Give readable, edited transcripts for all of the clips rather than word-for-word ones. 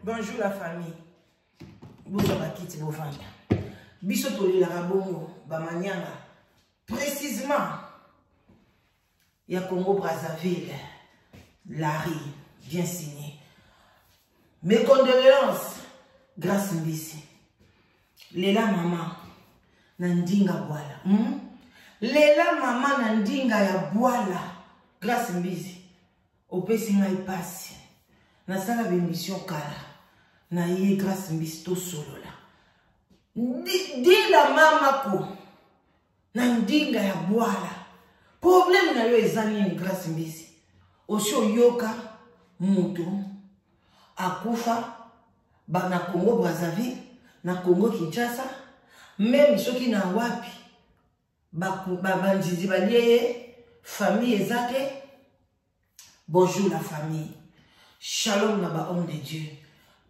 Bonjour la famille. Bonjour à Kiti Bovanda. Bisotoli la Rabongo, Bamanyanga. Précisément, il y a Congo Brazzaville. Larry, bien signé. Mes condoléances, grâce Mbisi. Lela maman, Nandinga Boala. Lela maman, Nandinga ya Boala, grâce Mbisi. Opesi ngai pasi. Nasala bémission kala. Na ye grâce Mbisi to solo la. Di la mama ko. Nandinga ya Boala. Problème na yo ezani ni grâce Mbisi. Osho yoka mutu akufa ba na Congo Brazzaville na Congo Kinshasa même soki na wapi ba banjiji balie famille ezate. Bonjour la famille, shalom na ba homme de Dieu,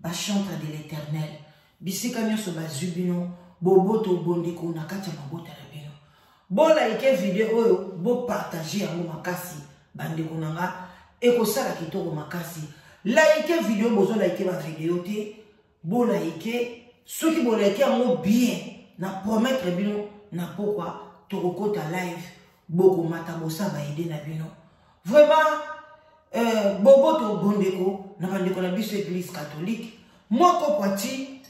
ba chantre de l'Éternel, bisika nyoso ba zubino boboto bondeko na kati mabota la bino. Bon like vidéo oyo bo partager yango makasi bandeko nanga eko sala kitoko makasi. Like vidéo bozo like ba vidéo te bo like soki bo like yango bien na promettre bino na pourquoi tokokota live boko mata bosa ba aider na bino vraiment boboto bondeko na bandeko na biso église catholique moko pati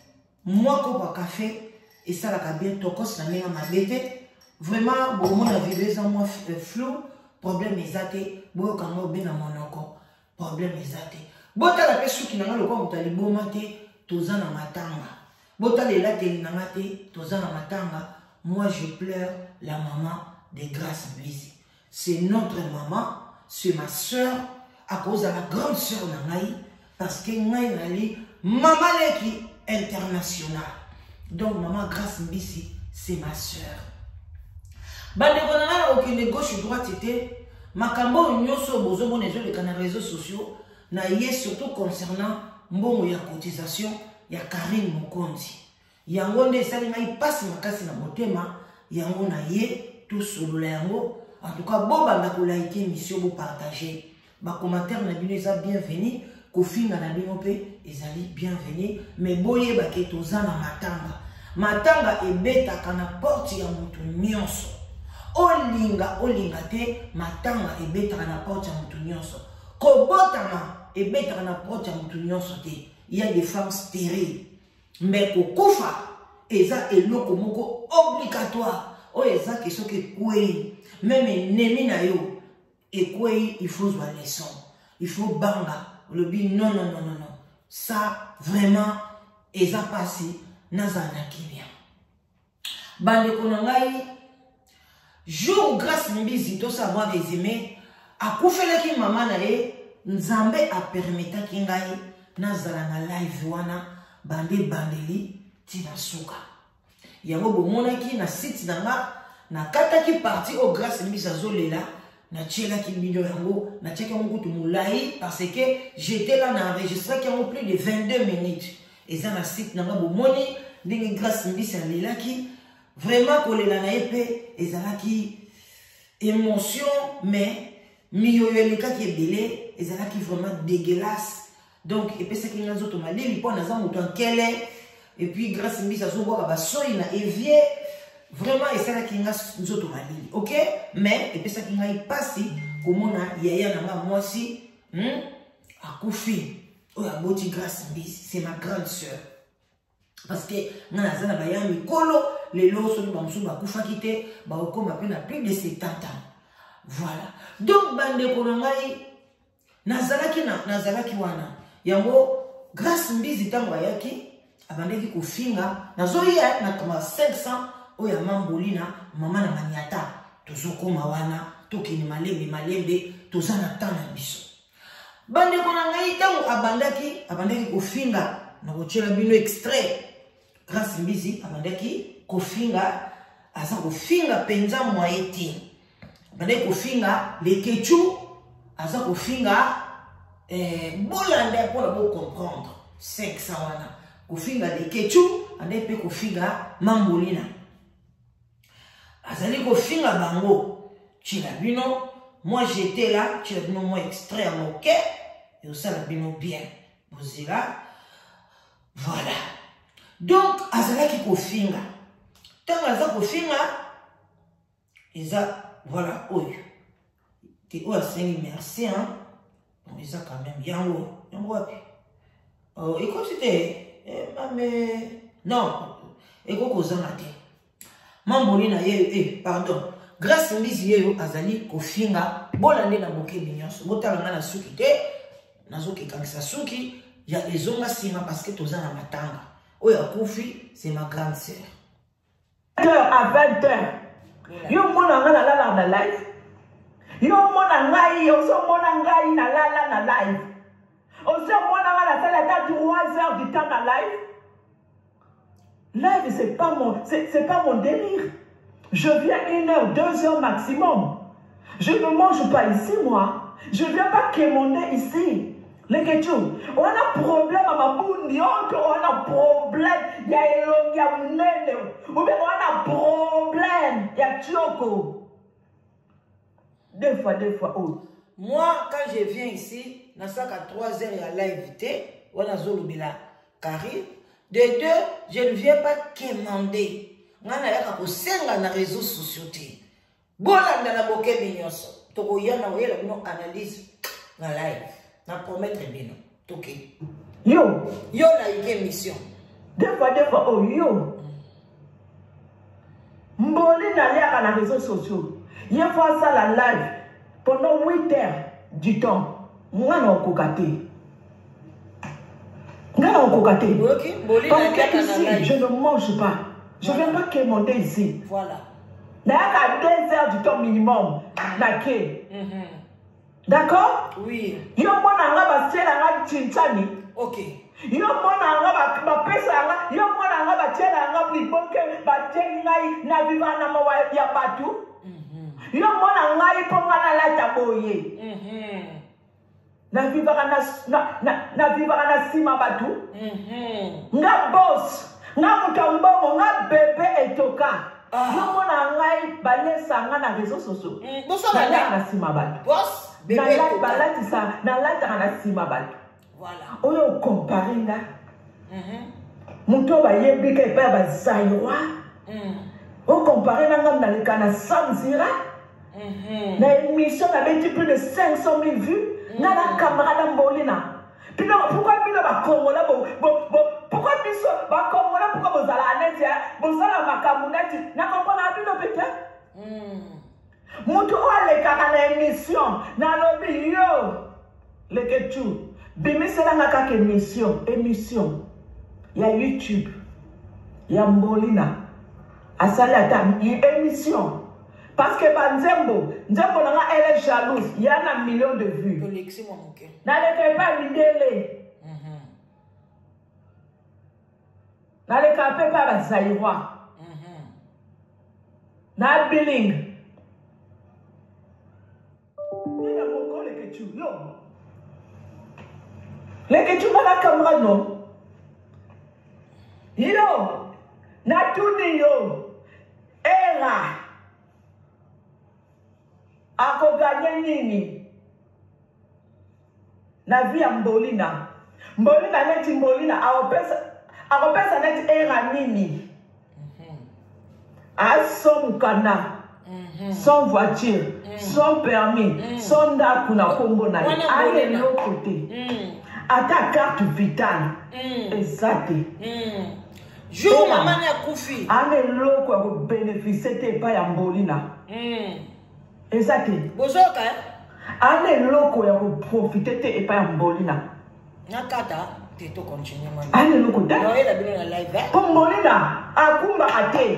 moko pa café et ça la bien tokos na nenga mabete vraiment bon mon vidéo ça moi flou problème ezate boyo kango bena monoko problème ezate bota la pesu ki nanga lokwa mutali bomate tozana matanga bota le la teli nanga te tozana matanga. Moi je pleure la maman de Grâce Mbisi. C'est notre maman, c'est ma soeur à cause de la grande soeur nangai parce que ngai nali maman leki international. Donc maman Grâce Mbisi c'est ma soeur. Bande konana okende gauche droite c'était makambo nyoso bozo bonezo les canaux réseaux sociaux na yé surtout concernant mbongo ya cotisation ya Karim Mokonzi. Yango nde sali ngai passe makasi na motema yango na yé tout solo la yango en tout cas bo banda ko like mission bo partager ba commentaire na bino eza bienvenu kofinga na bino pe ezali bienvenu mais boye ba ke tozana matanga ebetaka na porte ya mutu nyonso olinga te matanga ebetaka na porte ya mutu nyonso kobotama ebetaka na porte ya mutu nyonso te. Il y a des femmes stériles mais kokufa eza eloko moko obligatoire o eza question que kwei même ennemi na yo et kwei il faut jouer leçon, il faut banga le bi non ça vraiment eza passé nazana kibia bande konangai jour grâce mbizi to savoir résumer akufelaki mama na ye nzambe a permetaki ngai nazala na live wana bandeli tina suka yango bomonaki na site nanga na kataki parti au grâce mbizi azolela na tielaki million yango na tiaki yango kutu mulai parce que j'étais là na enregistré qui plus de 22 minutes et ça na site nanga bomoni ndenge grâce mbizi alelaki vraiment kolela na epe ezalaki émotion mais miyoyeleka ki ebele ezalaki vraiment dégueulasse donc epesaki nga nzoto malili mpo naza moto ankele et puis grâce mbizi azobwaka basoi na evier vraiment esalaki nga nzoto malili ok mais epesaki ngai pasi komona yaya na nga mwasi akufi oyo aboti grâce mbizi c'est ma grande sœur parce que nga naza na baya mikolo lelo soki bamosusu bakufaki te baokoma mpe na plus de 70 ans voilà donc bandeko na ngai nazalaki wana yango grâce mbizi ntango ayaki abandaki kofinga nazoya na kama 500 oyo ya mamboli na mama na maniata tozokoma wana tokende malembe toza na temps na biso bandeko na ngai ntango abandaki kofinga na kotiela bino extrait grâce mbizi abandaki kofinga aza kofinga penza moye te abandaki kofinga lekechu aza kofinga bolanda mpona bocomprendre 500 wana kofinga lekechu andaki mpe kofinga mambolina azali kofinga bango tiela bino moi j'étais là tiela bino moi extrait ya moke eosala bino bien bozela voilà donc azalaki kofinga ntango aza kofinga eza voilà oyo te oyo asengi merci hein bon eza quand même yango wapi ekoti te mame non ekokozanga te mamboli na ye pardon grâce mbizi yeyo azali kofinga bolande na bokebi nyonso botala nga na suki te nazokekangisa suki ya ezonga nsima parce que toza na matanga oyo akufi c'est ma grande sœur à 20h yo mona nga na lala na live yo mona ngai oso mona ngai na lala na live oso mona nga na sala ta 3 heures du temps na live live c'est pas mon délire. Je viens 1 heure, 2 heures maximum. Je ne mange pas ici, moi. Je ne viens pas quémander ici. Les questions. On a problème à ma boundi. On a problème. Il y a elongi, il y a munene. Ou bien on a problème. Il y a tioko. Deux fois. Oh. Moi, quand je viens ici, na saka 3 heures il y a live on a zolubila carré. De 2, je ne viens pas quémander. Ngana yaka kosenga na réseaux sociaux te. Bolanda na bokebi nyonso. Toko yana oyela bino analyse na live. Na promettre bino. Toke. Yo na ike mission. Deux fois oh yo. Mboli na yaka na réseaux sociaux. Yé fois ça la live pendant 8 heures du temps. Ngana okokate. Ngana okokate. OK, mboli na yaka na live. Je ne mange pas. Je ne viens pas quémander ici. Voilà. D'ailleurs, à 2 heures du temps minimum. D'accord? Oui. Yo mona nga ba tiela nga chinchani. OK. Yo mona nga ba pesa nga. Yo mona nga ba tiela nga blibonke ba tiela nga na viva na mawa ya batu. Yo mona nga iponga na lata boye. Na viva na sima batu. Nga boss. Nga mutambongo nga bébé etoka. Yo mona ngai balesa nga na réseaux sociaux. Bossa banda na sima bato. Boss balatisa nalataka na nsima bato oyo okompare nga moto bayebika epai ya bazairwa okompare na nga naleka na samzira na émission nabeti plus de 500 000 vues nga na camarade Mbolina. Pourquoi bino bakongola pourquoi biso bakongola pourquoi bozala aneti bozala makambo neti na comprendre bino peut-être moto alekaka na émission na lobi yo leketu bimisela nga kaka émission ya YouTube ya Mbolina asali ata émission parce que banzembo nanga elle est jalouse il y a un million de vues naleka pas mindele naleka pe pa bazairwa na billing ina moko leketu yo leketu na camera no yo na tuni yo era akoganye nini na vie ya Mbolina neti Mbolina akopesa neti era nini aso mukanda sans voiture sans permis sans ndaku na kombo na ye ale loko te ata carte vitale ezate jour mama na kufi ale loko ya kobénéficie te epai ya Mbolina ezate bozoka ale loko ya koprofite te epai ya Mbolina nakata te to continue mama ale loko te yoyela bino na live po Mbolina akumbaka te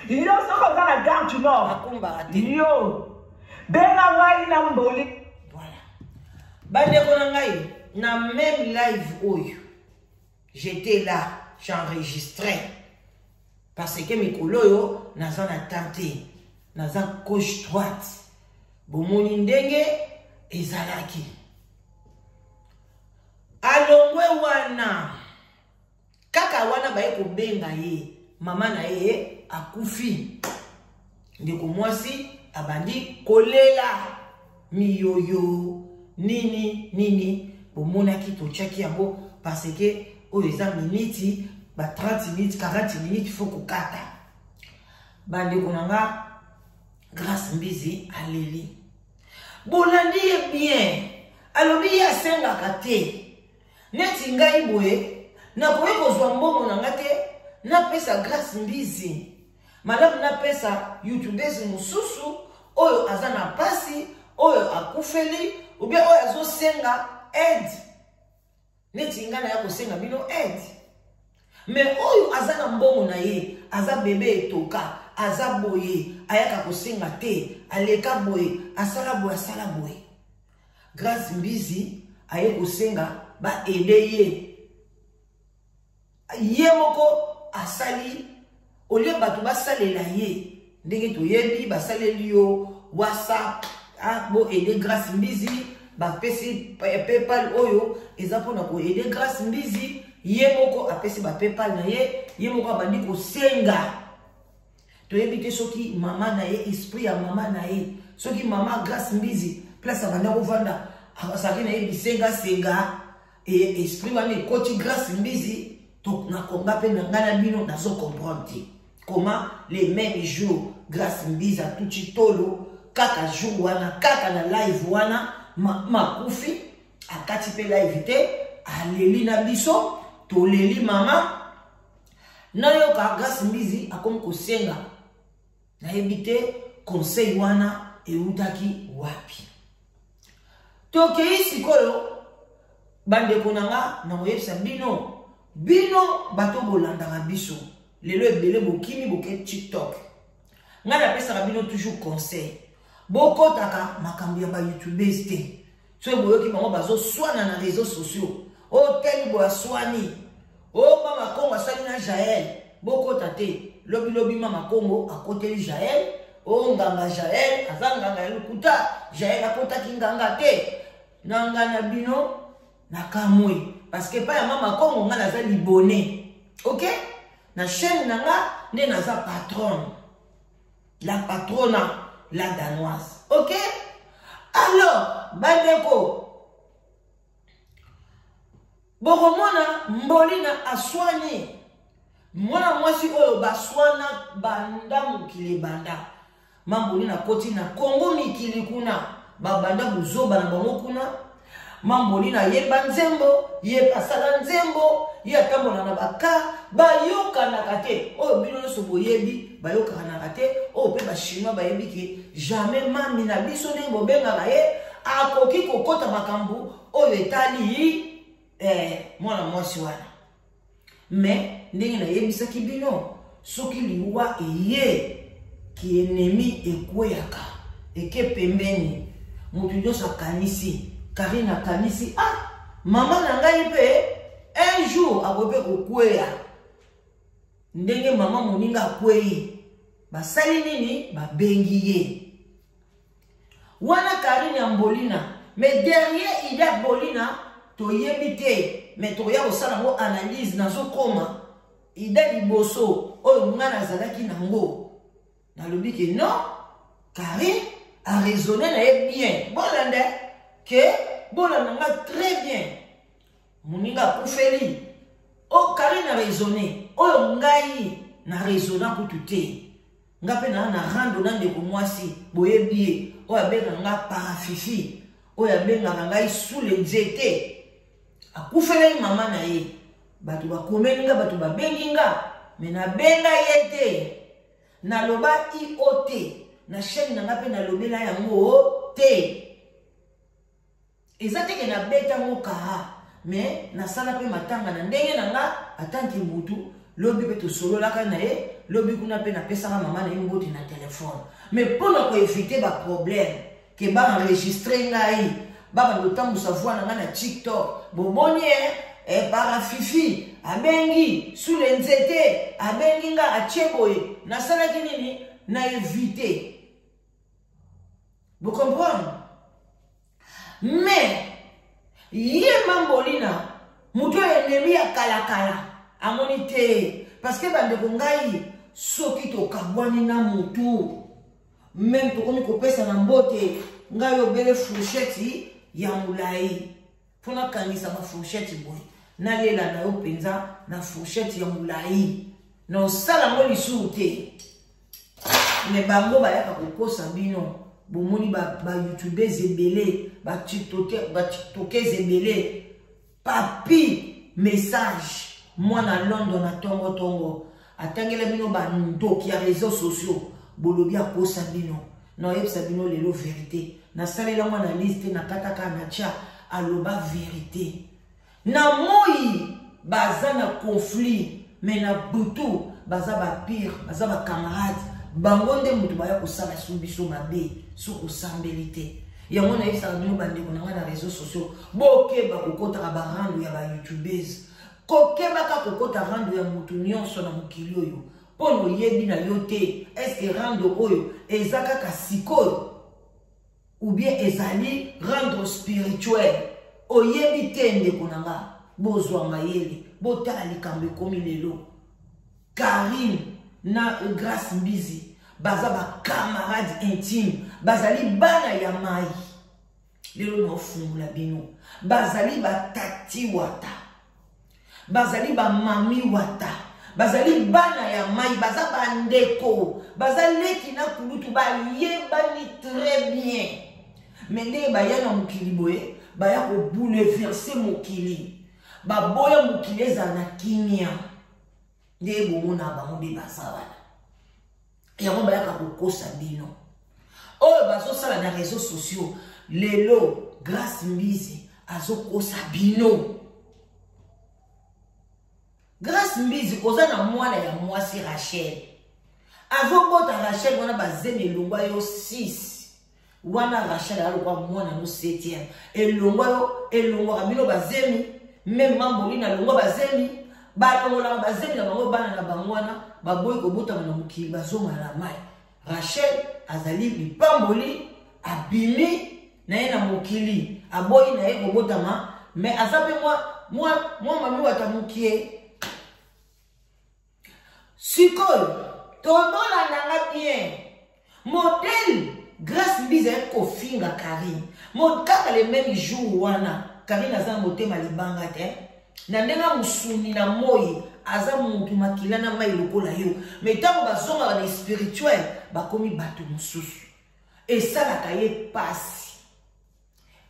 yo soko oza na Gare du Nord akumbaka te yo benga ngai na Mbolina voilà bandeko na ngai na même live oyo j'étais là j'enregistrais parce que mikolo yo naza na tante naza gauche droite bomoni ndenge ezalaki alongwe wana kaka wana baye kobenga ye mama na ye akufi ndeko mwasi abandi kolela miyoyo nini bomonaki totiaki yango parce que oyo eza miniti ba 30 minutes 40 minutes faut kokata bandeko na nga Grâce Mbizi aleli bolandi ye bien alobi ye asengaka te neti ngai boye nakoki kozwa mbongo na nga te napesa Grâce Mbizi malamu napesa youtubers mosusu oyo aza na pasi oyo akufeli ou bien oyo azosenga aide neti ngai naya kosenga bino aide mais oyo aza na mbongo na ye aza bebe etoka aza boye ayaka kosenga te aleka boye asala boye Grâce Mbizi aye kosenga ba aider ye moko asali olie bato basalela ye ndenge toyebi basaleli yo WhatsApp bo aider Grâce Mbizi bapesi PayPal oyo eza mpona ko aider Grâce Mbizi ye moko apesi ba PayPal na ye moko abandi kosenga toyebi te soki mama na ye esprit ya mama na ye soki mama Grâce Mbizi place abanda kovanda asaki na ye bisenga esprit wana ekoti Grâce Mbizi to nakonga mpe na ngai na bino nazo comprendre te comment les mêmes jours Grâce Mbizi atuti tolo kaka jour wana kaka na live wana makufi akati mpe live te aleli na biso toleli mama nayoka Grâce Mbizi akomi kosenga nayebi te conseil wana eutaki wapi tokei sikoyo bandeko nanga na koyebisa bino bato bolandaka biso lelo ebele bokimi boke TikTok nga napesaka bino toujours conseil bokotaka makambo ya ba youtubers te so boyoki bango bazoswana na réseaux sociaux o teli boaswani o mama Kongo asali na Jaël bokota te lobi mama Kongo akoteli Jaël o nganga Jaël aza nganga ya lukuta Jaël akotaki nganga te nanga na bino nakamwe parce que pa ya mama Kongo nga naza libone ok na chaîne nanga nde naza patronne la patrona la danoise ok Alors, bandeko, bokomona Mbolina aswani. Mwana mwasi oyo baswana banda mukili banda. Mambolina koti na Kongo mikili kuna. Babanda buzoba na bango kuna. Mambolina yeba nzembo, yeba sala nzembo, yatambola na baka, bayoka na kate. Oyo bino nyonso boyebi, bayoka na kate. Oyo pe ba chinois bayebi ke jamais mami na biso ndenge bobenga ye akoki kokota makambo oyo etali mwana mwasi wana. Mais ndenge na yebisaki bino soki liwa eye ki ennemi ekweyaka eke pembeni mutu nyonso akanisi Karine akanisi mama na ngai pe un jour akope kokweya ndenge mama moninga akweyi basali nini babengi ye wana Karine ya Mbolina. Mais derrière Ida Mbolina toyebi te, mais toya osala ngo analyse nazo koma Ida liboso oyo ngana azalaki nango nalobi ke non, Karine a raisonné na ye bien bolande que bolanda nga très bien moninga kufeli o Karine a raisonné oyo ngai na raisonna kutu te nga pe na rando na ndeko mwasi boyebi oyo abenga nga parafifi oyo abenga ngai sule nzete akufeli mama na ye batu bakomeli nga batu babengi nga me na benga ye te naloba io te na chaîne na nga pe nalobela yango te eza teke na beta moka mais nasala pe matanga na ndenge na nga atanki mutu lobi pe tosololaka na ye lobi kuna pe napesaka mama na ye mboti na telefone mais mpona koevite baproblème ke baenregistre ngai baba lotambusa voix na nga na TikTok bomoni parafifi abengi sule nzete abengi nga atie boye nasalaki nini na evite. Vous comprenez? Mais ye Mbolina muto ennemi ya kalakala amoni te parce que bandeko ngai soki tokabwani na mutu même tokomi kopesa na mbote ngai obele fourchette ya mulai fona kanisa ba fourchette boy na lela na yo penza na fourchette ya mulai na osala ngo lisusu te me bango bayaka kokosa bino bomoni ba youtubers ebele ba tiktokers ebele papi message mwana London na tongo atangela bino ba ndoki ya réseaux sociaux bolobi akosa bino na yebisa bino lelo vérité na salela mwana liste na kataka na tia aloba vérité na moi baza na conflit mais na butu baza ba pire baza ba camarades bango nde mutu baya kosala subiso mabe soko sambelite yango na yebisa bino bandeko na na réseaux sociaux bokeba kokota ba rando ya ba youtubers kokeba ka kokota rando ya mutu nyonso na mukili oyo pono yebi na yote est-ce que rando oyo ezaka ka sikoyo ou bien ezali rendre spirituel oyebi te ndeko nanga bozwa mayele botala likambo ekomi lelo Karine na Grace Mbizi baza ba camarade intime bazali bana ya mai lelo no fungula bino bazali ba tati wata bazali ba mami wata bazali bana ya mai baza ba ndeko bazali kina kulutu ba yebani très bien mende ba yana mukili boye ba ya ko bouleverser mukili ba boya mukili ezana kimia nde bomona bango be basala yango ba ya ka kokosa bino oyo bazosala na réseaux sociaux lelo Grace Mbizi azokosa bino Grace Mbizi koza na mwana ya mwasi Rachel azobota Rachel wana bazeme elongwa yo 6 wana Rachel alokwa mwana no 7e elongwa bino bazemi même Mbolina longwa bazemi balongola bazemi na bango bana na bangwana baboyi kobota na mukili bazonga na mai Rachel azali lipamboli abimi na ye na mukili aboyi na ye kobotama mais azape moi mami watamukie sikoyo todola nanga bien modèle grâce biza kofinga Karine mon kaka le même jour wana Karine aza motema libanga te na ndenga musuni na moyi aza mutu makila na mai lokola yo mais tango bazonga na spirituel bakomi bato mususu et ça la kaye pasi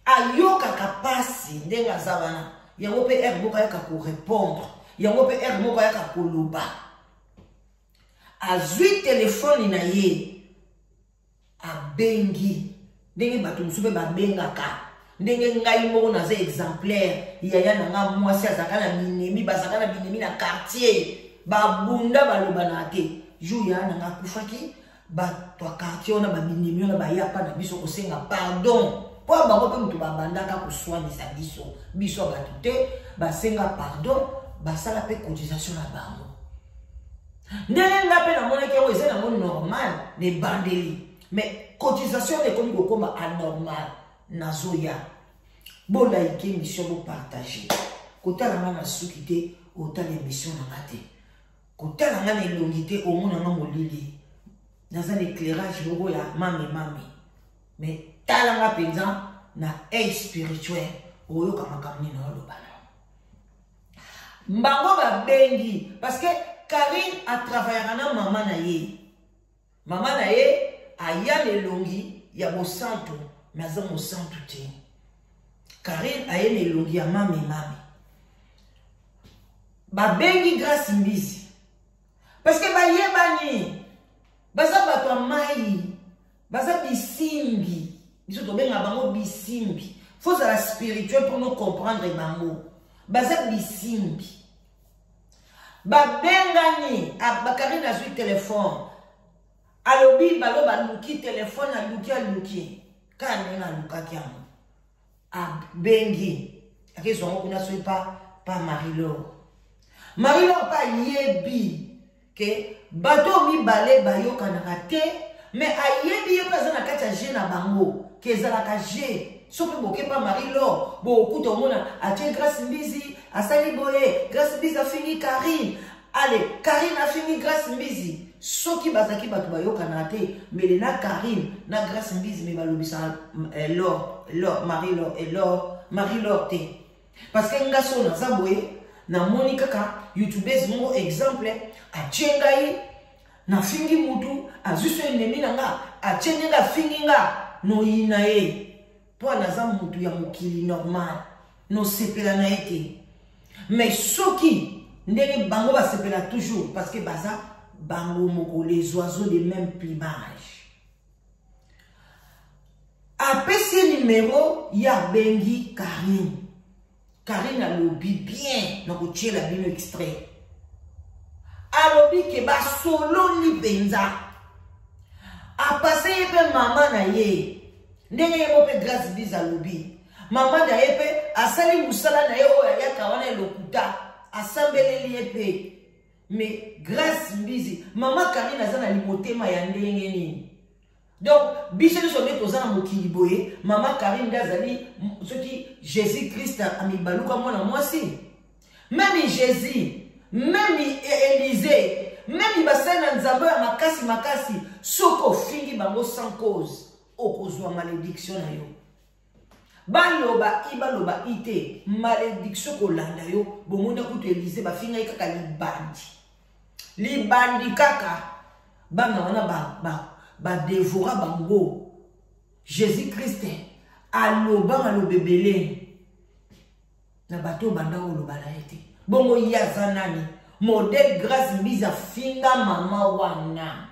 ayoka ka pasi ndenga za wana yango pe moko yaka ko répondre yango pe moko yaka ko loba azui téléphone na ye abengi ndenge bato mususu ba bengaka ndenge ngai moko naza exemplaire yaya nanga mwasi azaka na binemi bazaka na binemi na quartier babunda baloba na te jour ya nanga kufaki bato ya quartier ona babinemi ona bayapa na biso kosenga pardon po bango pe mutu babandaka koswanisa biso bato te basenga pardon basala pe cotisation na bango ndenge nga pe namonaki yango eza nango normal ne bandeli mais cotisation ekomi kokoma anormal nazoya bon like émission pour partager kotala nga na suki te otala émission na ngate kotala nga na elongité au monde nga molili dans un éclairage logo ya mami mais tala nga penza na aide spirituel oyoka makamni na olobana mbango ba bengi parce que Karine a travaillé na maman na ye aya lelongi ya bo santo mais aza mo santo te Karine aye lelongi ya mami babengi grâce mbizi parce que bayebani baza bato mai baza bisimbi biso tobenga bango bisimbi faut ça la spirituel pour nous comprendre bango baza bisimbi babengani Karine azui téléphone alobi baloba luki téléphone aluki kana na lukaki yango abengi akezongo kuna so pa Marie-Laure pa yebi ke bato mibale bayokanaka te mais ayebi ye paza na kati ya je na bango ke ezalaka je soki boke pa Marie-Laure bokuta omona atie grâce mbizi asali boye grâce mbizi afingi Karine allez Karine afingi grâce mbizi soki bazaki bato bayokana te mais na Karine na grâce mbizi me balobisa Marie-Laure te parce que ngaso na zaboye na moni kaka youtubeuse mo exemple achengai na fingi mutu azuso enemi nanga achenga fingi nga no ina ye po na za mutu ya mokili normal no sepela na ete mais soki ndenge bango ba sepela toujours parce que baza bango moko les oiseaux de même plumage apesi numéro ya bengi Karine alobi bien na kotie la bino extrait alobi ke ba solo ni benza apase pe mama na ye ndenge ye pe grâce biz alobi mama na ye pe asali musala na ye oya yaka wana elokuta asambeleli ye pe mais grâce mbizi mama Karine aza na limotema ya ndenge nini donc biso so neto za na mokili boye mama Karine dazali soki Jésus Christ amibaluka mwana mwasi même Jésus même Élisée même basana nzambe ya makasi soko fingi bango sans cause okozwa malédiction na yo baloba ite malédiction kolanda yo bomona kutu Élisée bafinga kaka libandi kaka bana wana ba dévora bango Jésus Christ aloba bebele na bato banda oloba la ete bongo yaza nani modèle grâce mbiza finga mama wana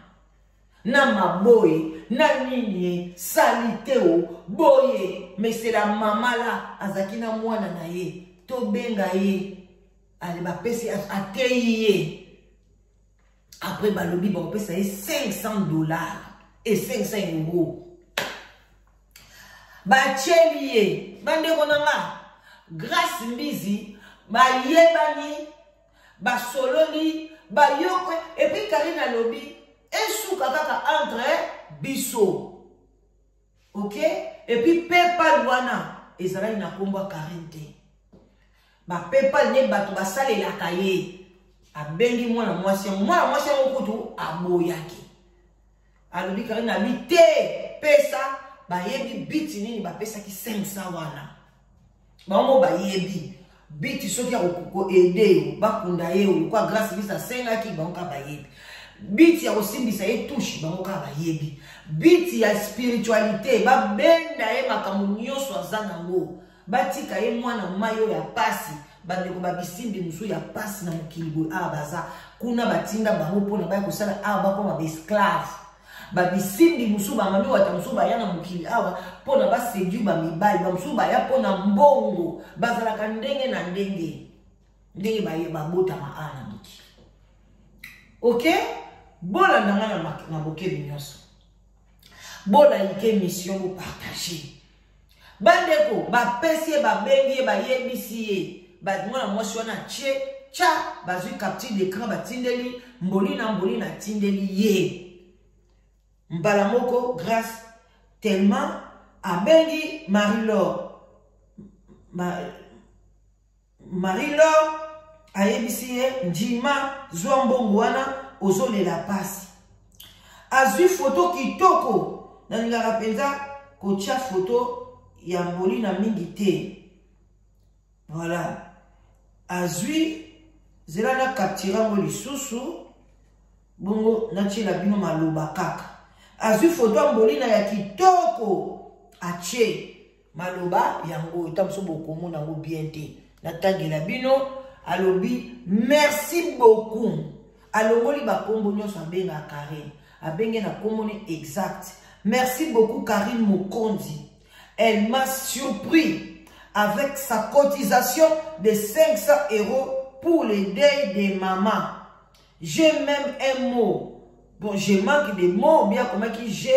na maboye na nini salite o boye mais c'est la maman là azakina mwana na ye to benga ye ale ba pesi ateye après balobi ba pesa ye $500 et 500 €. Ba chelie bande konanga grâce mbizi ba yebani ba sololi ba yokwe et puis Karine alobi esouka kaka entre biso. OK? Et puis PayPal wana ezala na komba Karine te. Ba PayPal ne bato basale la kaye abengi mwana mwasi okutu aboyaki. Alobi Karine abite pesa bayebi biti nini bapesa ki 500 wana bango bayebi biti soki ya ko aider bakunda ye kwa grâce bisa senga ki bango ka bayebi biti ya kosimbisa ye touche bango ka bayebi biti ya spiritualité babenda ye makambo nyonso aza nango batika ye mwana mayo ya pasi bandeko babisimbi musu ya pasi na mokili boye baza kuna batinda bango mpona baya kosala awa bakoma baesclave babisimbi musu bamami wata musu baya na mokili awa mpona baseduire bamibali bamusu baya mpona mbongo bazalaka ndenge na ndenge babotama awa na mokili. Ok, bolanda nga na bokebi nyonso bolayike mission bopartage bandeko bapesi ye babengi ye bayebisi ye mwana mwasi wana tie tcha bazwi capture d'écran batindeli mboli na tindeli ye mbala moko grâce tellement abengi Marie-Laure ayebisi ye ndima zwa mbongo wana ozolela pasi azwi photo kitoko nalingaka penza kotia photo ya mboli na mingi te. Voilà, azwi zela na captura ngo lisusu bongo na tshela bino maloba kaka azwi photo mboli na ya kitoko ache maloba yango tamso bokomo nango bien te na tangela bino alobi merci beaucoup alongoli bakombo nyonso abenga Karine abenge na komoni exact. Merci beaucoup Karine Mokondi, elle m'a surpris avec sa cotisation de 500 € pour le deuil des mamans. J'ai même un mot. Bon, je manque des mots, bien comment j'ai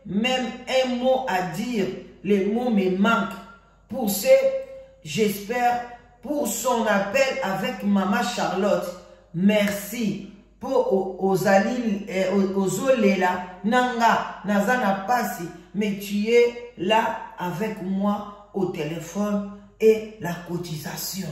même un mot à dire. Les mots me manquent. Pour ce, j'espère, pour son appel avec Maman Charlotte. Merci. Pour aux Olela, Nanga, Nazana Passi, mais tu es là avec moi au téléphone et la cotisation.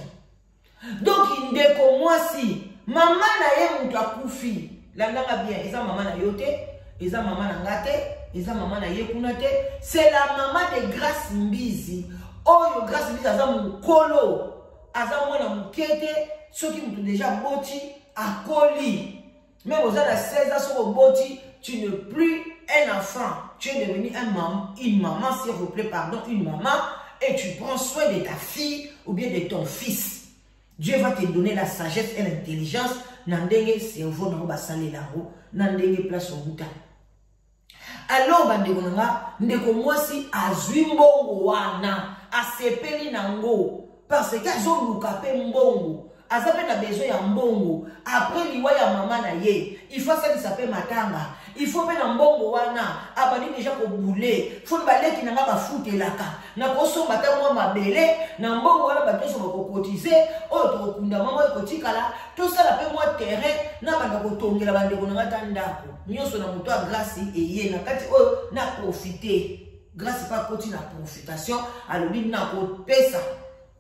Donc, il dit que moi si maman na ye muta kufi, la nanga bien, eza maman na yote, eza maman na ngate, eza maman na ye kunate, c'est la maman de Grâce Mbizi. Oh, Grâce Mbizi aza mukolo, aza mwana mukete, ceux qui m'ont déjà boti à colis. Mais aux à 16 ans sur le boti, tu n'es plus un enfant, tu es devenu une maman, s'il vous plaît, pardon, une maman, et tu prends soin de ta fille ou bien de ton fils. Dieu va te donner la sagesse et l'intelligence. Nandenge cerveau na ba sale lango, nandenge place au bouton. Alors bandeko nanga, ndeko mwasi azwi mbongo wana, asepeli nango parce que azoluka pe mbongo. Azape na besoin ya mbongo. Après liwa ya mama na ye, il faut ça qui s'appelle matanga. Il faut pe na mbongo wana, abandi déjà ko boule. Faut baleki na ba futelaka. Na koso mata mwa mabele, na mbongo wana ba toso ba kotiser, o to kunda mama ko tikala, to sala pe mwa terrain na banda ko tongela bande ko na ndako. Nyonso na muto a grâce eye na kati o na profiter. Grâce pas koti na profitation, alobi na ko pesa.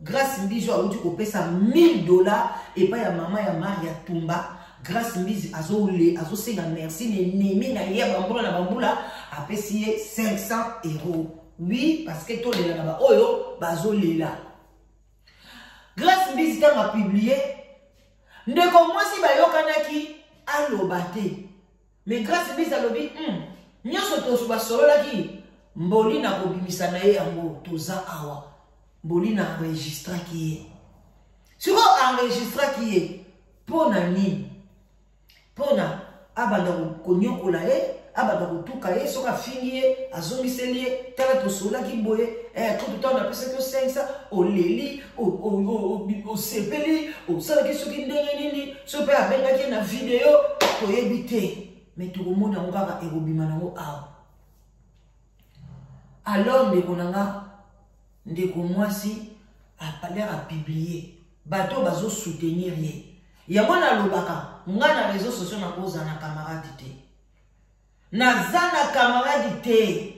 Grâce Mbizi a outi kopesa $1000 et pas ya maman ya Maria Tumba. Grâce Mbizi azo senga merci ne nemi na ye bambula na bambula a payé 500 €. Oui, parce que tout le là oyo bazo lela. Grâce Mbizi tanga publié ndeko mwasi bayokanaki alobate. Mais Grâce Mbizi alobi nyoso to ba sololaki mboli na kobimisa na ye yango toza awa. Bolina enregistra qui est. Sur enregistra qui est. Pona ni. Pona abanda konyo kolae, abanda kutuka soka finye, azomiselie, tala to sola ki boye, tout le temps on a pensé que 500 au leli, au sepeli, au sala ki soki ndenge nini, so pe abenga ki na vidéo to yebite. Mais tout le monde a ngaka erobima nango awa. Alors ndekonanga ndeko mwasi a l'air à publier bato bazo soutenir ye ya mwana lobaka nga na réseaux sociaux na koza na camarade te na zana camarade te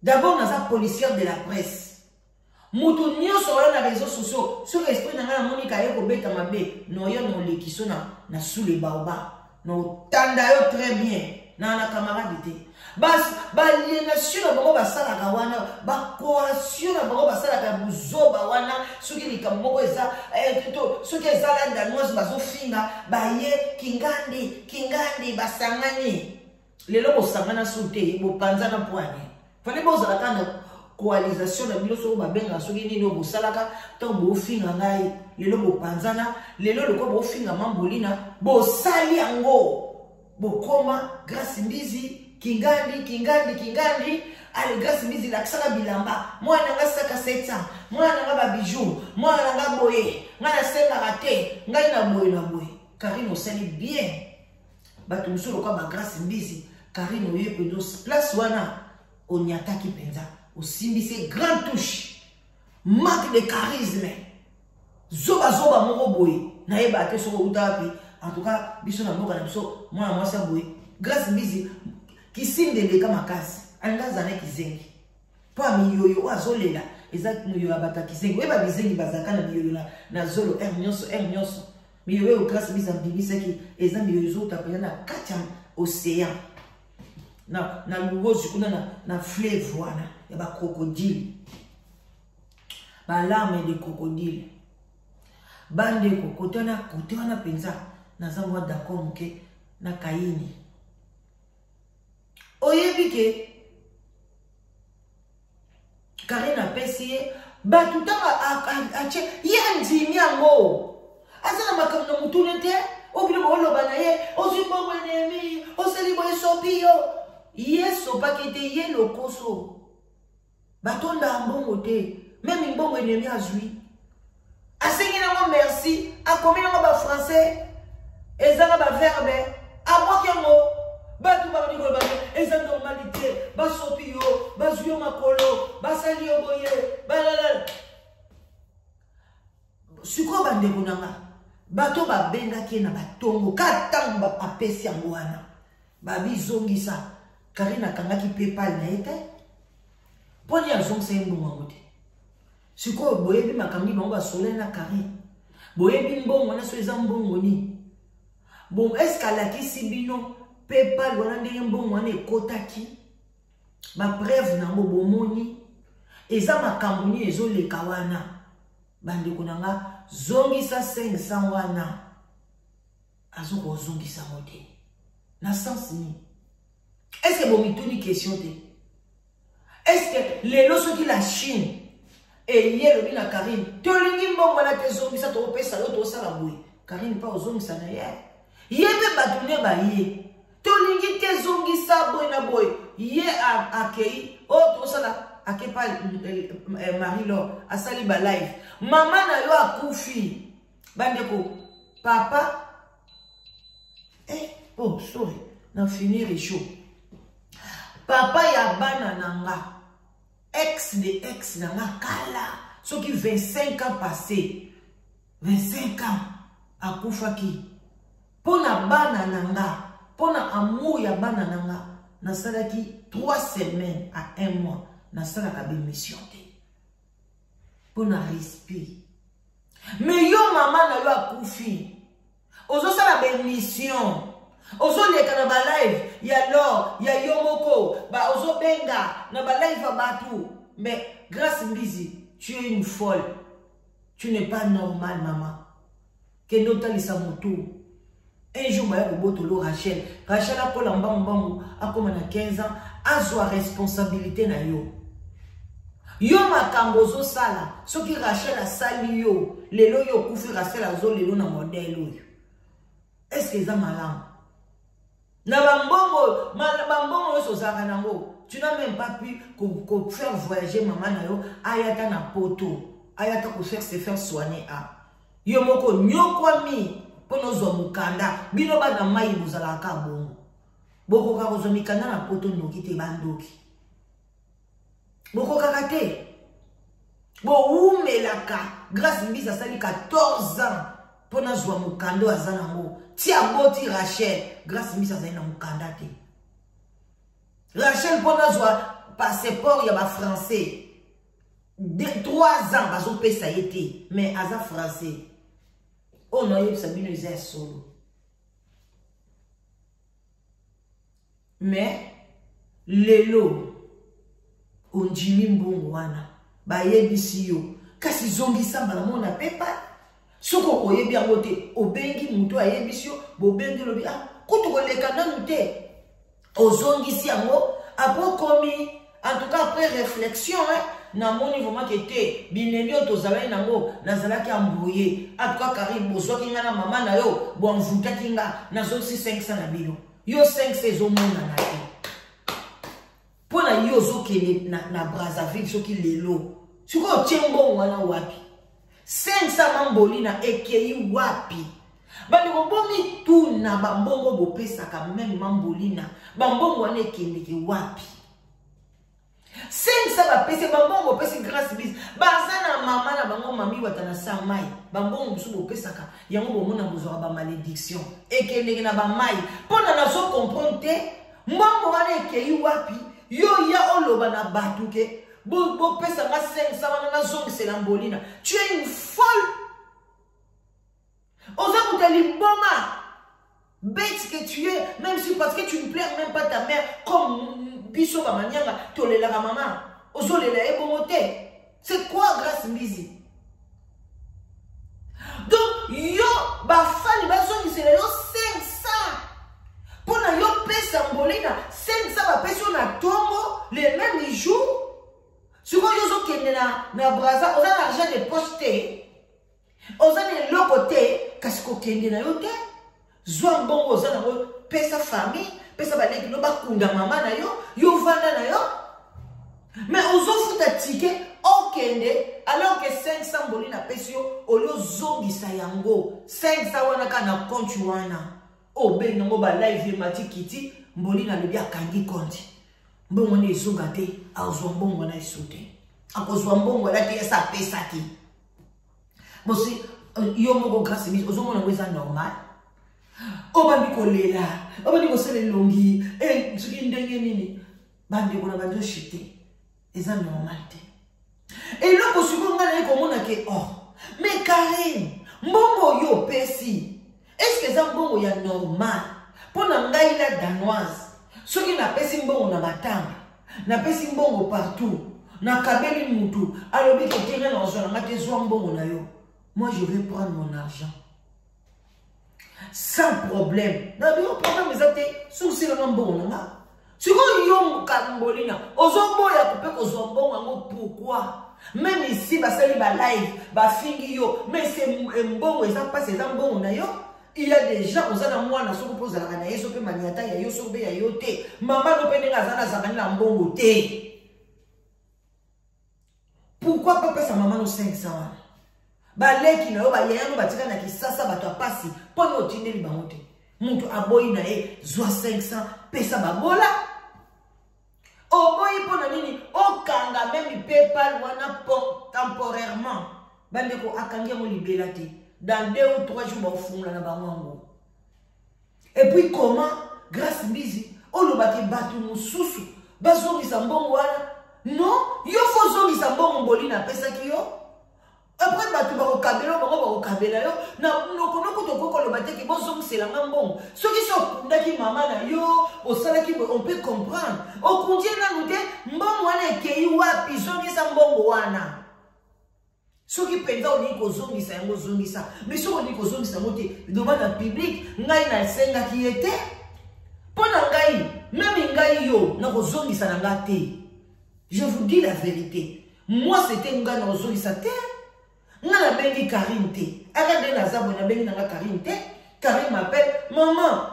d'abord naza policière de la presse mutu nyonso wala na réseaux sociaux sur esprit na nga na monika ye kobeta mabe no yo no lekiso na sous les baobab no tanda yo très bien na camarade te baliénation na bango basalaka wana bacoration na bango basalaka buzoba wana soki likambo moko eza soki eza la danoise bazofinga baye kingandi basangani lelo bosangana so te bopanzana poane fale bozalaka na coalisation na bino soko babenga soki nini bosalaka ntango bofinga ngai lelo bopanzana lelo loko bofinga mambolina bosali yango bokoma Grace Mbizi kingandi ale Grace Mbizi lakisaka bilamba mwana nga saka 700 mwana nga babijou mwana nga boye nga nasengaka te ngai na boye Karine osali bien bato mosusu lokwa ba Grace Mbizi Karine oye pedo place wana onyataki penza osimbisi grand touche marque de charisme zoba moko boye nayeba te soko utapi en tout cas biso na mboka na biso mwana mwasi boye Grace Mbizi kisindeleka makasi angazana kizengi pa miyoyo azolela eza miyoyo abata kizengi weba bizengi bazaka na miyoyo na zolo nyonso miyoyo Grace Mbizi ambibisaki eza miyoyo zota pena na kacha océan na lugozi kuna na fleuve wana ya ba crocodile ba larme de crocodile bande kokotana kotana penza na zamwa d'accord muke na Kaini oyebike Karine apesi batutanga ache ye ndimi yango azana makambo na mutune te obilo oloba na ye ozimbo enemi oseli boye sopio yeso pakete ye lokoso batonda mbongo te même mbongo enemi azui asengi nango merci akomi nango ba français ezanga ba verbe abwaki yango batu bakoni koloba eza normalité basopi yo bazwi yo makolo basali yo boye balala sikoyo bandeko nanga bato babengaki na batongo katango bapesi yango wana babizongisa Karine akangaki PayPal na ye te mponi azongisa ye mbongo yango te sikoyo boyebi makambo bango basoleli na Karine boyebi mbongo wana so eza mbongo nini bon est-ce alakisi bino PayPal wana ndenge mbongo wana ekotaki bapreuve nango bomoni eza makambo nini ezoleka wana bandeko nanga zongisa 500 wana azokozongisa ngo te na sens nini est-ce que bomituni question te est-ce que lelo soki la Chine eye lobi na Karine tolingi mbongo wana te zongisa tokopesa yo tosala boye Karine mpa ozongisa na ye ye mpe bato ne baye tolingi te zongisa boye na boye ye akei oyo tosala akepa Marie-Laure asali ba live mama na yo akufi bandeko papa oh sorry na finir chaud papa ya bana nanga ex de ex nanga kala soki 25 ans passé 25 ans akufaki pona bana nanga pona amour ya bana nanga nasalaki 3 semaines à 1 mois nasalaka bémission te pona respect mais yo mama na yo akufi ozosala bémission ozoleka na ba live ya Laure ya yo moko ba ozobenga na ba live batu mais Grace Mbizi tu es une folle tu n'es pas normal maman que notalisa moto un jour maya kobotolo Rachel akola mbambu akoma na 15 ans azwa responsabilité na yo yo makambo ozosala soki Rachel asali yo lelo yo kufi Rachel azo lelo na modèle oyo est-ce que eza malamu na bambongo yo sozaka nango tu n'as même pas pu faire voyager maman na yo ayata na poto ayata ko se faire soigner yo moko nyokwami pono zo mukanda bino bana mai buzalaka bongo boko ka ko mikanda na poto ndoki te bandoki boko kaka te bo umelaka Grace Mbizi asali 14 ans pona zo mukando azanango tia boti Rachel Grace Mbizi azali na mukanda te Rachel pona zo passeport ya ba français 3 ans bazo pesa yete mais aza français oh non yebisa bino eza solo mais lelo onjimi mbongo wana bayebisi yo kasi zongisa mbala mona pepa soko oyebi yango te obengi mutu ayebisi yo bobengi lobi kutu koleka nanu te ozongisi yango après komi en tout cas après réflexion na moni vraiment que te binelio tozalaki nango nazalaki ambrouillé en tout cas Karim bozwaki nga na mama na yo boamvutaki nga nazongisi 500 na bino yo 500 ezomona na te mpo na yo ozokende na Brazzaville soki lelo sikoyo otie mbongo wana wapi 500 mamboli na ekei wapi bandeko bomi tuna bambongo bopesaka meme mambolina bambongo wana ekendeke wapi 500 bapesi bambongo bopesi grâce bis baza na mama na bango mami watana sa mai bambongo mosusu bopesaka yango bomona bozwaka bamalédiction ekendeke na bamai mpona nazo comprendre te mbongo wana ekei wapi yo ya oloba na bato ke bopesa nga 500 wana nazongisela mbolina tu es une folle oza kutali boma bête que tu es, même si parce que tu ne plais même pas ta mère, comme biso ba manianga, tole la maman, ozole la ebomote. C'est quoi grâce mbizi? Donc yo ba fani ba zongi c'est yo 500. Pour na yo pesa mbolina 500 ba pesa na tombo les mêmes jours. Si vous yo zo kende na braza, oza l'argent de poche te. Oza ne lokote kasiko kende na yo te. Zwa mbongo oza na pesa famille, pesa baleki no bakunda mama na yo, yo vanda na yo. Mais ozo futa ticket okende alors que 500 mboli na pesi yo olio zongisa yango 500 wana kana compte wana obe nango ba live matikiti mboli na lebi akangi compte mbongo ne ezonga te azwa mbongo na isote akozwa mbongo la te esa pesa ki bosi yo moko grâce mis ozo mona ngweza normal obandi kolela obandi kosele longi soki ndenge nini bande kona bando shite eza normal te. Et là, pour ce qu'on a dit, mais Karim, mbongo yo pesi. Est-ce que ça mbongo ya normal? Pour na ngai la danoise, ceux qui na pesi mbongo na matanga, na pesi mbongo partout, na kabeli mutu, alors bi ko tenga na zona ngate zwa mbongo na yo. Moi je vais prendre mon argent. Sans problème. Na bi problème ezate, souci na mbongo na. Si vous yon kambolina, ozombo ya couper kozombo ngo pourquoi? Même ici basali ba live, ba fingi yo, mais c'est mbongo eza pas c'est mbongo na yo. Il y a des gens ozana mwana soko poza la na yeso pe maniata ya yo sobe ya yo te. Maman no pende ngazana zakani na mbongo te. Pourquoi papa sa maman no 500? Ba leki na yo ba yaya no batika na kisasa bato apasi, pona otindeli bango te. Muntu aboyi na e zwa 500 pesa babola oboyi pona nini okanga même PayPal wana temporairement bandeko akangi mo libela te dans 2 ou 3 jours ba ofungula na bango. Et puis comment grâce mbizi olobaki batu mususu bazongisa mbongo wana non yo fo zongisa mbongo mboli na pesa ki yo. Après batu ba okabela bango ba okabela yo na noko to koko lo bateki bozong selanga mbongo soki so ndaki mama na yo osalaki on peut comprendre okunje na nute mbongo wana ekei wapi zongisa mbongo wana soki penza oni ko zongisa yango zongisa mais so oni ko zongisa mote devant le public ngai na senga ki ete pona ngai même ngai yo na ko zongisa na ngate. Je vous dis la vérité, moi c'était ngai na zongisa te. Na bengi Karim te. Arrête de nazabo na bengi na Karim te. Karim m'appelle maman.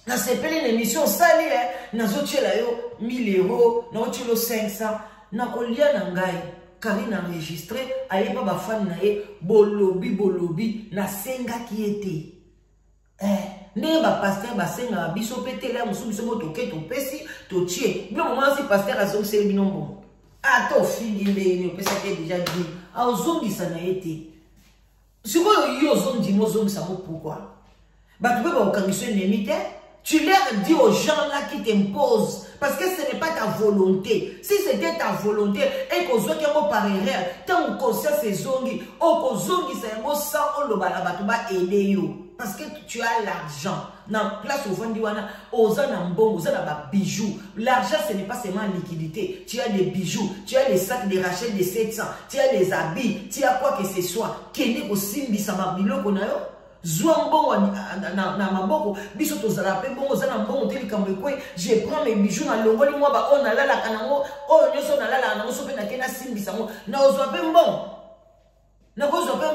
Na sepeli une émission sali na zochela yo 1000 euros, na zochelo 500. Na kolia na ngai. Karim a enregistré aye pa ba fan na ye bolobi na senga ki ete. Ne ba pasteur ba senga biso pete la musu biso moto ke to pesi to tie. Bien moment si pasteur azo sel binombo. Ato fingi mbeni opesa ke déjà dit. A ozongi sa na ete. Si vous yo ozongi mo zongi sa mo pourquoi? Bah tu peux pas okangiso ennemi te. Tu leur dis aux gens là qui t'imposent parce que ce n'est pas ta volonté. Si c'était ta volonté et que vous avez par erreur, tant que conscience est zongi, ou que zongi sa mo sans olobala bato ba aider yo parce que tu as l'argent. Dans place au fond diwana, oza na mbongo, oza na ba bijoux. L'argent ce n'est pas seulement liquidité. Tu as des bijoux, tu as des sacs de rachet de 700, tu as des habits, tu as quoi que ce soit. Kende ko simbi sa mabiloko na yo. Zwa mbongo na maboko, biso tozala pe bongo za na mbongo teli kamwe je prends mes bijoux na longoli moi ba on alala kanango, o nyoso na lala na so pe na kena simbi sango. Na ozwa pe mbongo. Na kozwa pe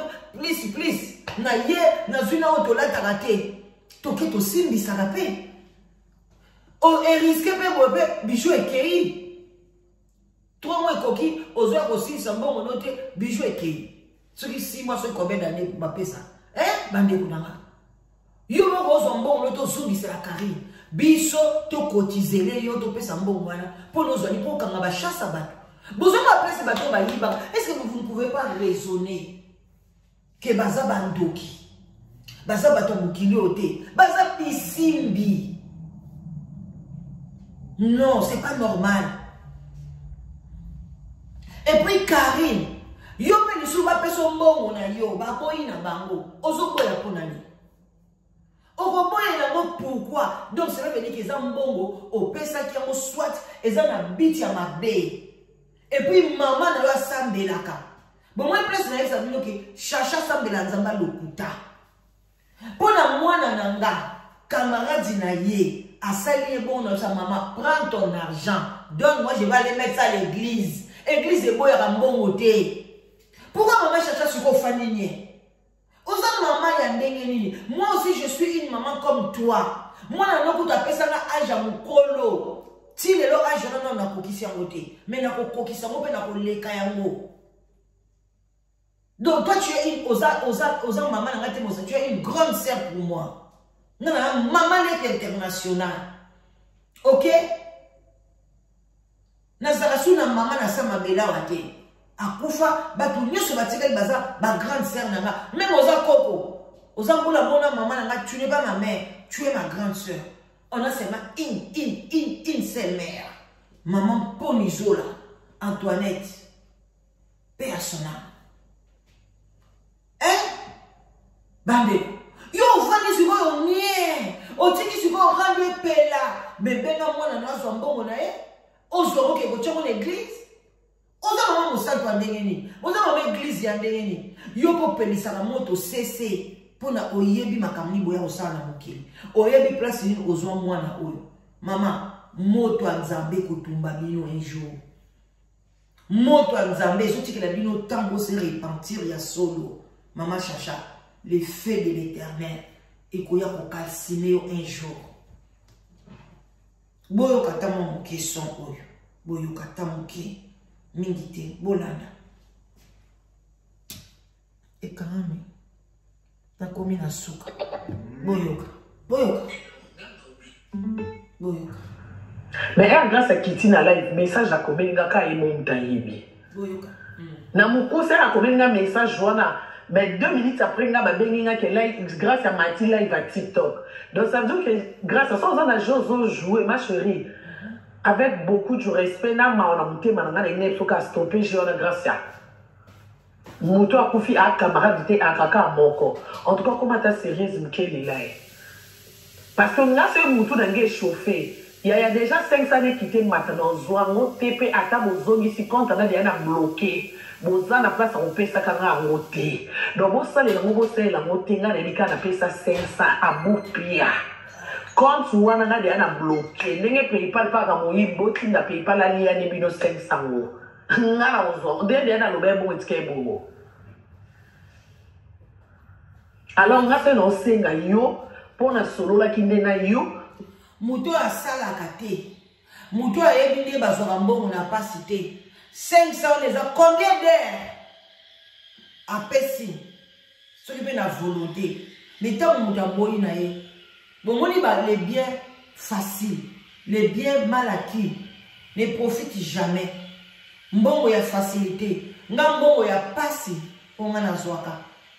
please na ye na zuna otolata kate. Toke to simbi sarape. O e risque pe bobe bijou ekei. 3 mois koki ozo ko simbi mbongo note bijou ekei. Soki 6 mois so combien d'années ba pesa. Bande kunanga. Yo moko ozo mbongo note simbi sera kari. Biso to cotizele yo to pesa mbongo wana. Po nozo ni po kanga ba chasse bato. Bozo ma place bato ba liba. Est-ce que vous ne pouvez pas raisonner que baza bandoki? Baza bato mukili ote, baza pisimbi. Non, c'est pas normal. Et puis Karine, yo pe lisu ba peso mbongo na yo, ba boyi na bango, ozo boya ponani. Oko boya na ngo pourquoi? Donc cela veut dire que za mbongo o pesa ki yango soit eza na bit ya mabe. Et puis maman na yo sambelaka. Bon moi place na eza bino ke chacha sambela nzamba lokuta. Pona mwana nanga, camarade na ye, a sali bon na sa maman, prends ton argent, donne-moi, je vais aller mettre ça à l'église. Église est beau ya mbongo te. Pourquoi maman cherche sur ko fanini? Oza maman ya ndenge nini? Moi aussi je suis une maman comme toi. Moi na noko ta pesa na âge ya mukolo. Ti lelo âge na na kokisi yango te, mais na ko kokisa ngo pe na ko leka yango. Donc toi tu es une oza maman tu es une grande sœur pour moi. Non, maman est internationale. OK? Nazarasuna maman na sama bela wate. Akufa batu nyoso batika baza ba grande sœur nanga. Même oza koko. Oza mbula mona maman nanga, tu n'es pas ma mère, tu es ma grande sœur. On a seulement une seule mère. Maman Ponizola, Antoinette. Père son âme. Bande, yo vani siko yo nye, otiki siko rande pela, bebe na mwana na zo mbongo na e, ozo roke ko chamo l'église, ozo mama musantu andengeni, ozo mama église ya ndengeni, yo po pelisa na moto cc, pona oyebi makamni boya osana mukili, oyebi place ni ozo mwana oyo, mama, moto anzambe kutumba bino un jour, moto anzambe, soti que la bino tango se repentir ya solo, maman chacha. Les faits de l'éternel et qu'on y a pour calciner un jour. Boyo katama moke son oyo. Boyo katama moke mingite bolanda. Et quand même, t'as commis la souka. Boyoka. Mais grâce à Kitty na live message à komenga ka e monta yebi. Boyoka. Na mukose a komenga message wana. Mais 2 minutes après, grâce à Mathilde, il va TikTok. Donc ça veut dire que grâce à ça, on a joué, ma chérie, avec beaucoup de respect, on a monté, on a stoppé, grâce à Mouto a confié à camarade à Kaka Moko. En tout cas, comment ta sérieuse, quelle est là? Parce que là, c'est Mouto qui est chauffé. Il y a déjà 5 années qui étaient maintenant. Zouango, TP, à table, zone ici, quand on a bloqué. Bozana place on pesa kanga ngote. Donc bon ça les ngo c'est la ngote nga delika na pesa 500 abupia. Quand tu wana nga dia na bloqué, ndenge PayPal pa ka moyi boti na PayPal la lia ni bino 500 ngo. Nga la ozo, de dia na lobe bo etike bo. Alors nga se no senga yo pona solo la kindena yo muto asala kate. Muto ayebinde bazwa mbongo na pasité. 500 les a combien d'heures à Pessi ce qui fait la volonté mais tant que nous na ye bon on y les biens faciles les biens mal acquis ne profitent jamais mbongo ya facilité mbongo ya pasi on na zwaka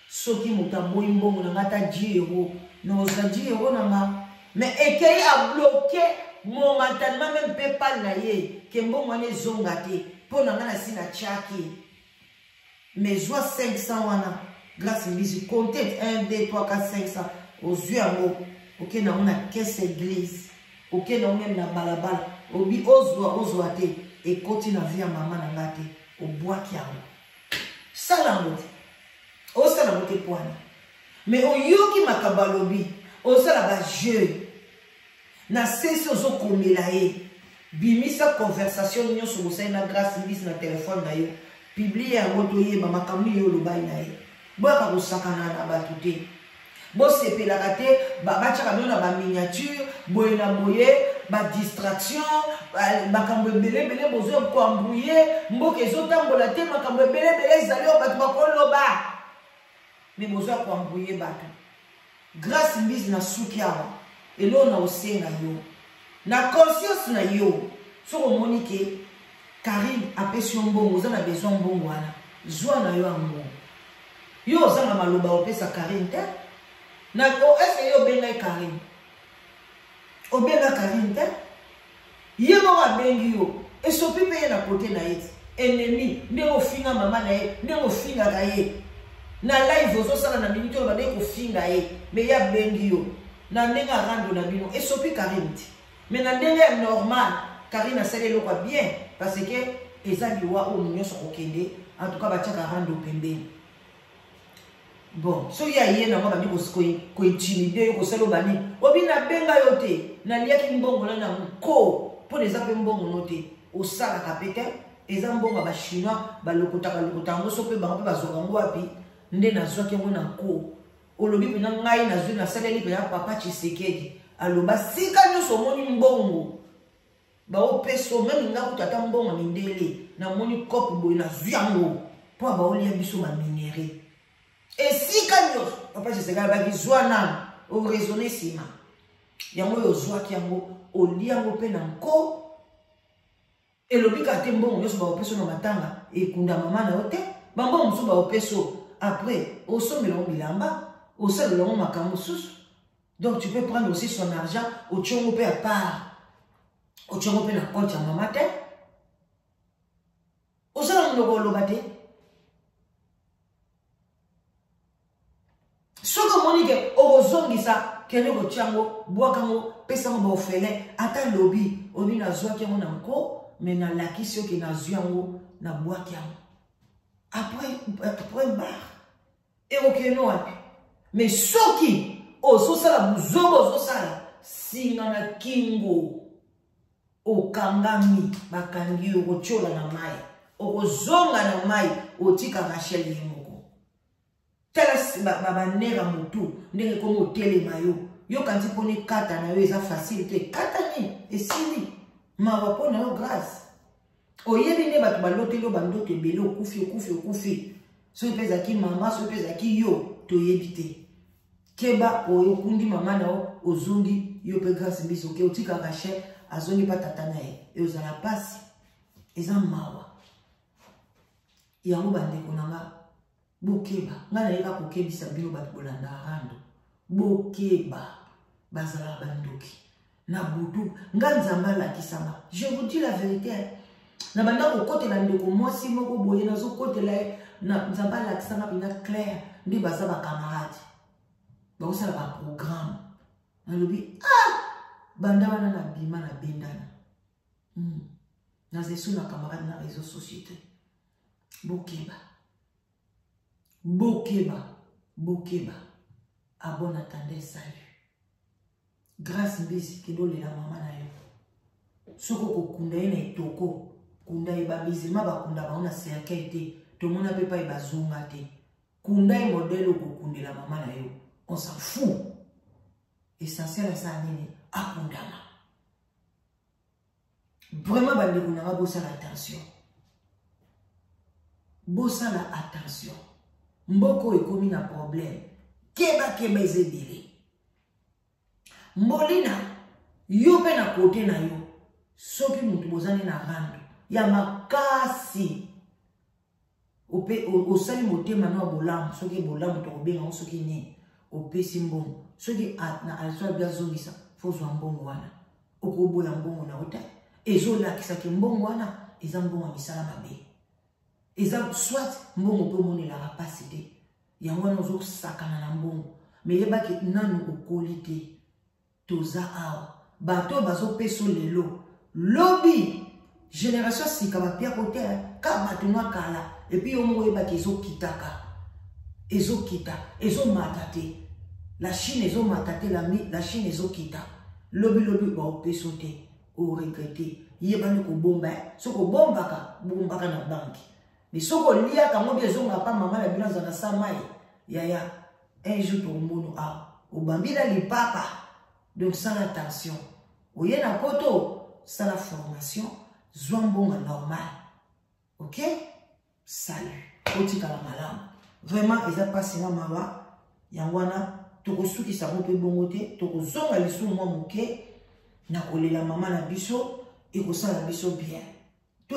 soki mutamboyi mbongo na ngata 10 euros no za 10 euros na mais ekei a bloqué momentanément même PayPal na ye ke mbongo ne zonga te. Pour na sina chaki mais joie 500 wana grâce mbisi comptez 1 2 3 4 5 ça aux yeux yango OK na on a caisse église OK na on même na balabala obi ozwa te et continue na vie ya maman na ngate au bois qui yango ça la mote o ça la mote poana mais o yoki makabalobi o ça la ba jeu na sesi ozo komela ye bimisa conversation nyo so bosai na grâce mbisi na téléphone na yo publier yango to yeba makambo yo lobai na ye boka kosakana na bato te bosepelaka te batiaka bino na baminiature boye na boye badistraction makambo ebelebele bozwa koambrouye mboka ezotambola te makambo ebelebele ezali oyo bato bakoloba me bozwa koambrouye bato grâce mbisi na suki awa elo na osenga yo na conscience na yo soko omoni ke Karine apesi yo mbongo oza na besoin mbongo wana zwa na yo yango yo oza na maloba opesa Karine te na ese yo obenga Karine obenga Karine te ye moko abengi yo esopi mpe ye na kote na ye ennemi ndenge ofinga mama na ye ndenge ofingaka ye na live ozosala na minute oyo bandeki kofinga ye me ye abengi yo na ndenge arando na bino esopi Karine te me na ndenge ya normal Karine asali eloko ya bien parce que eza liwa oyo nyonso kokende en tout cas batiaka rando pembeni bon so ya ye na bandi kointimide yo kosala bani obi na benga yo te naliaki mbongo na nko mpo na eza mpe mbongo no te osalaka pete eza mbongo ya bachinois balokotaka yango so mpe bango mpe bazwaka yango wapi nde nazwaki yango na nko olobi mpena ngai nazwi nasaleli mpena papa Tshisekedi aloba sika nyonso omoni mbongo baopeso meme nga kuta ata mbongo ya mindele namoni kope boye nazwi yango mpo baolia biso baminere esika nyonso papa Tshisekedi baki zwa nano oraisonne nsima yango oyo ozwaki yango olia yango mpe na nko elobi kaka te mbongo nyonso baopeso na matanga ekunda mama na yo te bambongo mosusu baopeso après osomela ngo bilamba osalela ngo makambo mosusu donc tu peux prendre aussi son argent otiongo mpe à part otiongo mpe na compte ya mama te osala monoko oloba te soki omoni ke okozongisa kende kotia yango bwaka yango pesa yango baofele ata lobi obi nazwaki yango na nko me nalakisi oke nazwi yango na bwaki yango après bar ekokende wapi me soki ozosala buzobo ozosala singa na kingo okangami bakangi yo okotiola na mai okozonga na mai otika Rachel ye moko tala babanera motu ndenge komi otelema yo kanti mponi kata na yo eza facile te kata ni esili mawa mpo na yo grâce oyebi nde bato baloteli yo bandoto ebele okufi soki mpe ezalaki mama soki mpe ezalaki yo toyebi te keba oyo okundi mama na yo ozongi yo mpe grâce mbisi oke otika Rachel azongi mpa tata na ye ezala pasi eza mawa yango bandeko na nga bokeba nga nayeka kokebisa bino bato bolanda rando bokeba bazala bandoki na butu nga nzambe alakisanga je vous dis la vérité na banda kokotela ndeko mwasi moko boye nazokotela ye na nzambe alakisanga mpena claire nde baza bakamarade bakosala baprogramme nalobi banda wana na bima na bendana nazesu na camarade na réseau société bokeba à bon attendez salut grâce mbisi kedolela mama na yo soko kokunda ye na etoko kunda ye babizima bakunda bango na cercueil te tomona mpe pa ye bazonga te kunda ye modele okokundela mama na yo on s'en fout essentiel asa nini akundama vraiment bandeko na nga bosala attention mboko ekomi na problème keba eza ebele molina yo mpe na kote na yo soki mutu bozani na rando ya makasi osali motema na bolamu soki bolamu tokobenga soki nini opesi mbongo soki na aliswa biazongisa fozwa mbongo wana okoboya mbongo na ota ezolakisaki mbongo wana eza mbongo ya misala mabe eza soit mbongo mpe omonelaka pasi te yango nozo sakana na mbongo mais yeba ke nanu okoli te toza awa bato bazo peso lelo lobby génération sika ba pia côté ka bato na kala et puis yo mo yeba ke zo kitaka ezo kita ezo matate la Chine ezo matate la Chine ezo kita lobby ba peso te o regretter yeba ne ko bomba soko bombaka na banque mais soko lia ka mo bezo nga pa mama la bilanza na samai yaya un jour pour mono a au bambila li papa donc sans attention oye na poto sans la formation zwambonga normal ok salut otika la malam vraiment eza passé na mawa yangwana tokosuki sa mpe bongo te tokozonga lisu mwa moke na kolela mama na biso ekosala biso bien to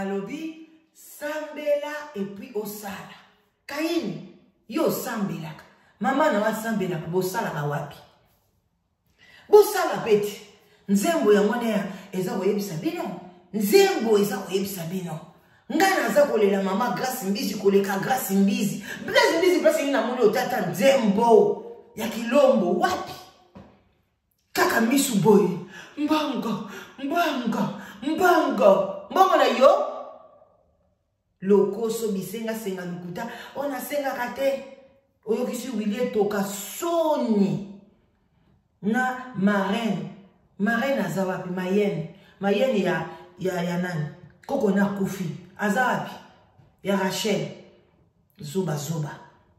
balobi sambela et puis osala kaini yo sambelaka mama na wasambelaka bosalaka wapi bosala peti nzembo ya mwana eza koyebisa bino nzembo eza koyebisa bino ngana aza kolela mama grâce mbizi koleka grâce mbizi place ina muli otata nzembo ya kilombo wapi kaka misu boy mbanga na yo lokoso bisenga senga lukuta ona senga kate oyo kisi wilie toka soni na marraine azawapi mayenne ya nani koko na kofi azawapi ya Rachel zoba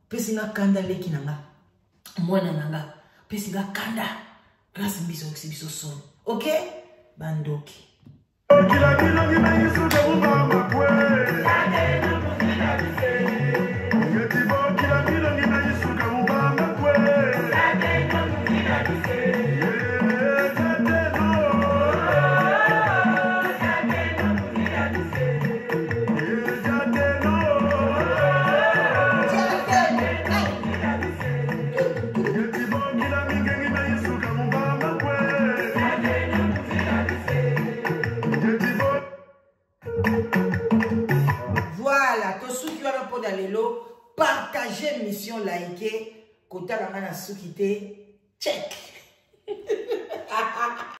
pesi nga kanda leki nanga mwana nanga pesi nga kanda grâce biso soni ok bandoki wana po lelo partagez mission like kota la mana sukite check